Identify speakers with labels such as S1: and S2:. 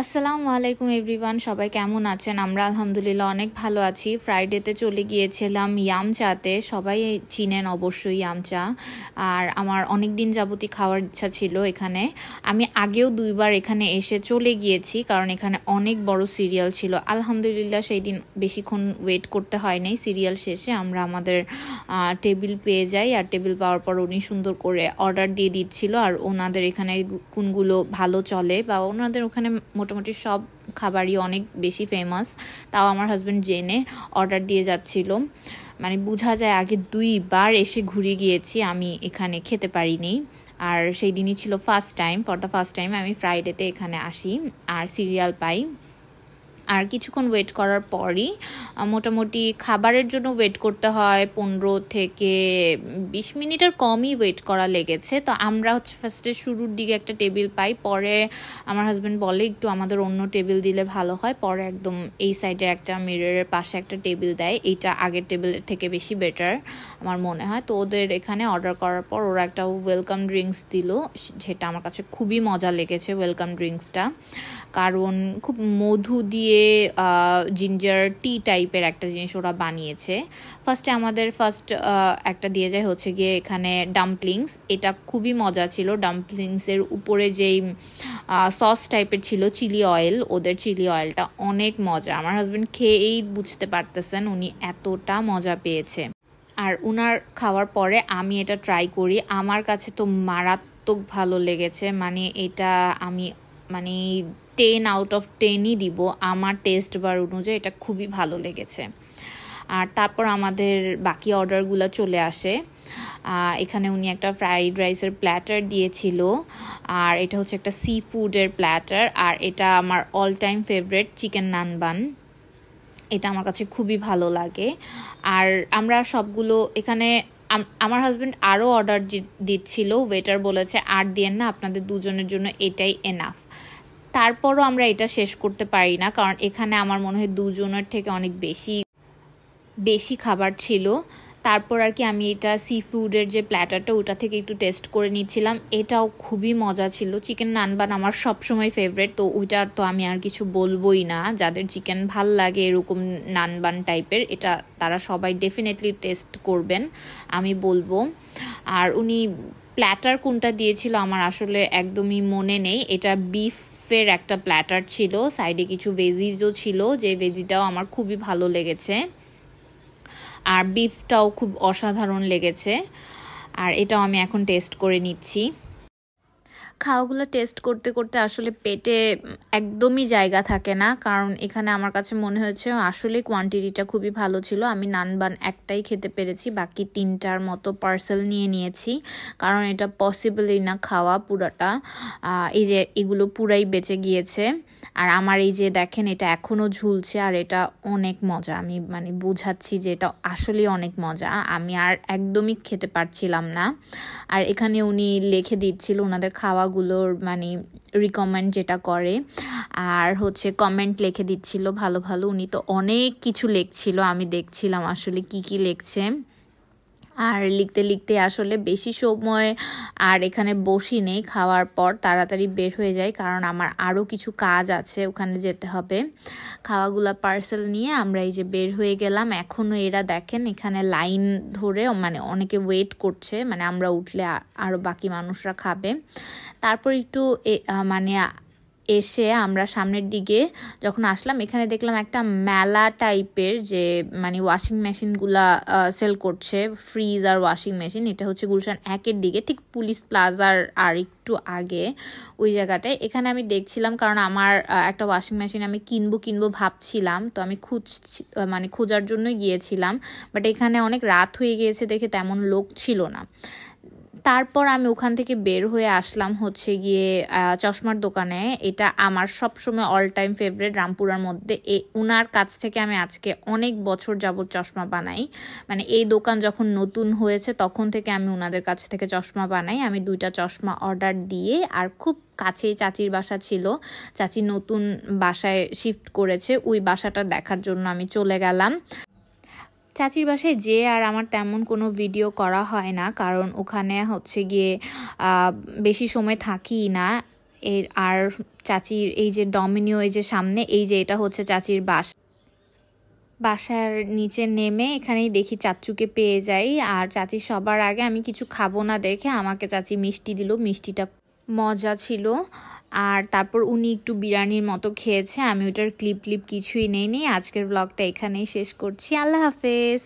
S1: আসসালামু আলাইকুম এভরিওয়ান, সবাই কেমন আছেন? আমরা আলহামদুলিল্লাহ অনেক ভালো আছি। ফ্রাইডেতে চলে গিয়েছিলাম ইয়ামচাতে। সবাই চিনেন অবশ্যই ইয়ামচা। আর আমার অনেক দিন যাবতই খাওয়ার ইচ্ছা ছিল এখানে। আমি আগেও 2বার এখানে এসে চলে গিয়েছি, কারণ এখানে অনেক বড় সিরিয়াল ছিল। আলহামদুলিল্লাহ সেই দিন বেশিক্ষণ ওয়েট করতে হয় নাই। সিরিয়াল শেষে আমরা আমাদের টেবিল পেয়ে যাই, আর টেবিল পাওয়ার পর উনি সুন্দর করে অর্ডার দিয়ে দিচ্ছিল। আর ওনাদের এখানে কোনগুলো ভালো চলে বা ওনাদের ওখানে মোটামুটি সব খাবারই অনেক বেশি ফেমাস, তাও আমার হাজব্যান্ড জেনে অর্ডার দিয়ে যাচ্ছিল। মানে বোঝা যায় আগে 2বার এসে ঘুরে গিয়েছি, আমি এখানে খেতে পারিনি। আর সেই দিনই ছিল ফার্স্ট টাইম আমি ফ্রাইডেতে এখানে আসি আর সিরিয়াল পাই। আর কিছুক্ষণ ওয়েট করার পরই মোটামুটি খাবারের জন্য ওয়েট করতে হয় 15 থেকে 20 মিনিটের কমই ওয়েট করা লেগেছে। তো আমরা ফার্স্টে শুরুর দিকে একটা টেবিল পাই, পরে আমার হাজব্যান্ড বলে একটু আমাদের অন্য টেবিল দিলে ভালো হয়। পরে একদম এই সাইডের একটা মিররের পাশে একটা টেবিল দেয়, এইটা আগের টেবিলের থেকে বেশি বেটার আমার মনে হয়। তো ওদের এখানে অর্ডার করার পর ওরা একটা ওয়েলকাম ড্রিঙ্কস দিল, যেটা আমার কাছে খুবই মজা লেগেছে ওয়েলকাম ড্রিঙ্কসটা, কারণ খুব মধু দিয়ে জিঞ্জার টি টাইপের একটা জিনিস ওরা বানিয়েছে। আমাদের একটা দিয়ে যায় হচ্ছে গিয়ে এখানে ডাম্পলিংস। এটা খুবই মজা ছিল। ডাম্পলিংসের উপরে যেই সস টাইপের ছিল চিলি অয়েল, ওদের চিলি অয়েলটা অনেক মজা। আমার হাজব্যান্ড খেয়েই বুঝতে পারতেছেন উনি এতটা মজা পেয়েছে। আর উনার খাওয়ার পরে আমি এটা ট্রাই করি, আমার কাছে তো মারাত্মক ভালো লেগেছে। মানে এটা আমি 10 আউট অফ 10ই দিব আমার টেস্ট বার অনুযায়ী। এটা খুবই ভালো লেগেছে। আর তারপর আমাদের বাকি অর্ডারগুলো চলে আসে। এখানে উনি একটা ফ্রাইড রাইসের প্ল্যাটার দিয়েছিল, আর এটা হচ্ছে একটা সি ফুডের প্ল্যাটার। আর এটা আমার অল টাইম ফেভারিট চিকেন নান বান, এটা আমার কাছে খুবই ভালো লাগে। আর আমরা সবগুলো এখানে আমার হাজব্যান্ড আরও অর্ডার দিচ্ছিল, ওয়েটার বলেছে আর দিয়েন না, আপনাদের দুজনের জন্য এটাই এনাফ। তারপরও আমরা এটা শেষ করতে পারি না, কারণ এখানে আমার মনে হয় দুজনের থেকে অনেক বেশি খাবার ছিল। তারপর আর কি আমি এটা সি ফুডের যে প্ল্যাটারটা ওটা থেকে একটু টেস্ট করে নিচ্ছিলাম, এটাও খুবই মজা ছিল। চিকেন নানবান আমার সবসময় ফেভারিট, তো ওইটা তো আমি আর কিছু বলবোই না। যাদের চিকেন ভাল লাগে এরকম নানবান টাইপের, এটা তারা সবাই ডেফিনেটলি টেস্ট করবেন আমি বলবো। আর উনি প্ল্যাটার কোনটা দিয়েছিল আমার আসলে একদমই মনে নেই। এটা বিফের একটা প্ল্যাটার ছিল, সাইডে কিছু ভেজিজও ছিল, যে ভেজিটাও আমার খুবই ভালো লেগেছে। আর বিফটাও খুব অসাধারণ লেগেছে। আর এটাও আমি এখন টেস্ট করে নিচ্ছি। খাওয়াগুলো টেস্ট করতে করতে আসলে পেটে একদমই জায়গা থাকে না, কারণ এখানে আমার কাছে মনে হয়েছে আসলে কোয়ান্টিটিটা খুবই ভালো ছিল। আমি নানবান একটাই খেতে পেরেছি, বাকি 3টার মতো পার্সেল নিয়েছি, কারণ এটা পসিবলই না খাওয়া পুরাটা। এই যে এগুলো পুরাই বেঁচে গিয়েছে। আর আমার এই যে দেখেন এটা এখনও ঝুলছে, আর এটা অনেক মজা। আমি বুঝাচ্ছি যে এটা আসলেই অনেক মজা, আমি আর একদমই খেতে পারছিলাম না। আর এখানে উনি লিখে দিচ্ছিল ওনাদের খাওয়াগুলোর রিকমেন্ড যেটা করে, আর হচ্ছে কমেন্ট লিখে দিচ্ছিল ভালো ভালো। উনি তো অনেক কিছু লিখছিল, আমি দেখছিলাম আসলে কি লিখছে। আর লিখতে লিখতে আসলে বেশি সময় আর এখানে বসি নেই, খাওয়ার পর তাড়াতাড়ি বের হয়ে যাই, কারণ আমার আরও কিছু কাজ আছে, ওখানে যেতে হবে। খাওয়াগুলা পার্সেল নিয়ে আমরা এই যে বের হয়ে গেলাম। এখনও এরা দেখেন এখানে লাইন ধরে অনেকে ওয়েট করছে, আমরা উঠলে আরও বাকি মানুষরা খাবে। তারপর একটু এসে আমরা সামনের দিকে যখন আসলাম, এখানে দেখলাম একটা মেলা টাইপের, যে ওয়াশিং মেশিনগুলা সেল করছে, ফ্রিজ আর ওয়াশিং মেশিন। এটা হচ্ছে গুলশান 1-এর দিকে, ঠিক পুলিশ প্লাজার আর একটু আগে ওই জায়গাটায়। এখানে আমি দেখছিলাম, কারণ আমার একটা ওয়াশিং মেশিন আমি কিনবো ভাবছিলাম, তো আমি খোঁজার জন্য গিয়েছিলাম। বাট এখানে অনেক রাত হয়ে গিয়েছে দেখে তেমন লোক ছিল না। তারপর আমি ওখান থেকে বের হয়ে আসলাম হচ্ছে গিয়ে চশমার দোকানে। এটা আমার সবসময় অল টাইম ফেভারিট রামপুরার মধ্যে। উনার কাছ থেকে আমি আজকে অনেক বছর যাবত চশমা বানাই, এই দোকান যখন নতুন হয়েছে তখন থেকে আমি ওনাদের কাছ থেকে চশমা বানাই। আমি 2টা চশমা অর্ডার দিয়ে, আর খুব কাছেই চাচির বাসা ছিল, চাচি নতুন বাসায় শিফট করেছে, ওই বাসাটা দেখার জন্য আমি চলে গেলাম। চাচির বাসায় আর আমার তেমন কোনো ভিডিও করা হয় না, কারণ ওখানে হচ্ছে গিয়ে বেশি সময় থাকি না। আর চাচির এই যে ডমিনিও এই যে সামনে, এই যে এটা হচ্ছে চাচির বাসার নিচে নেমে এখানেই দেখি চাচুকে পেয়ে যাই। আর চাচি সবার আগে, আমি কিছু খাবো না দেখে আমাকে চাচি মিষ্টি দিল, মিষ্টিটা মজা ছিল। আর তারপর উনি একটু বিরিয়ানির মতো খেয়েছে, আমি ওটার ক্লিপ কিছুই নেইনি। আজকের ব্লগটা এখানেই শেষ করছি। আল্লাহ হাফেজ।